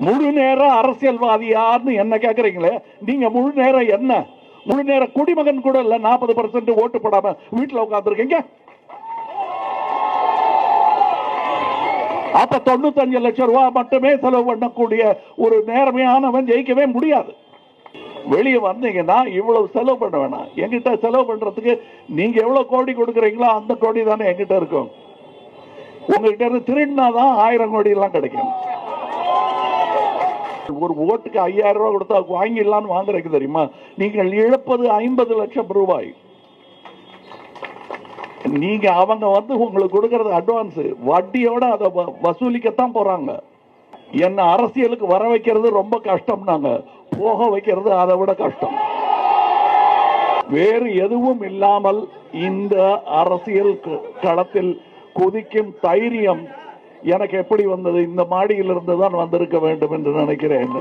முழு நேர அரசியல்வாதியார்னு என்ன கேக்குறீங்களே, நீங்க முழு நேரம் என்ன? முழு நேர குடிமகன் கூட இல்ல. 40% ஓட்டு போடாம வீட்டுல உட்கார்ந்துருக்கீங்க. அப்ப 95 லட்சம் ரூபாய் மட்டுமே செலவு பண்ணக்கூடிய ஒரு நேர்மையானவன் ஜெயிக்கவே முடியாது. வெளியே வந்தீங்கன்னா இவ்வளவு செலவு பண்ண வேணாம். எங்கிட்ட செலவு பண்றதுக்கு நீங்க எவ்வளவு கோடி கொடுக்குறீங்களோ அந்த கோடி தானே எங்கிட்ட இருக்கும். உங்ககிட்ட இருந்து திருடினாதான் 1000 கோடி எல்லாம் கிடைக்கும். ஒரு ஓட்டுக்கு 5000 ரூபாய் கொடுத்தா வாங்கிடலான்னு வாங்குறதுக்கு தெரியுமா? நீங்கள் இழப்பது 50 லட்சம் ரூபாய். நீங்க அவங்க உங்களுக்கு கொடுக்கறது அட்வான்ஸ், வட்டியோட அதை வசூலிக்கத்தான் போறாங்க. என்ன அரசியலுக்கு வர வைக்கிறது ரொம்ப கஷ்டம், நாங்க போக வைக்கிறது அதை விட கஷ்டம். வேறு எதுவும் இல்லாமல் இந்த அரசியல் களத்தில் குதிக்கும் தைரியம் எனக்கு எப்படி வந்தது? இந்த மாடியிலிருந்து தான் வந்திருக்க வேண்டும் என்று நினைக்கிறேன்.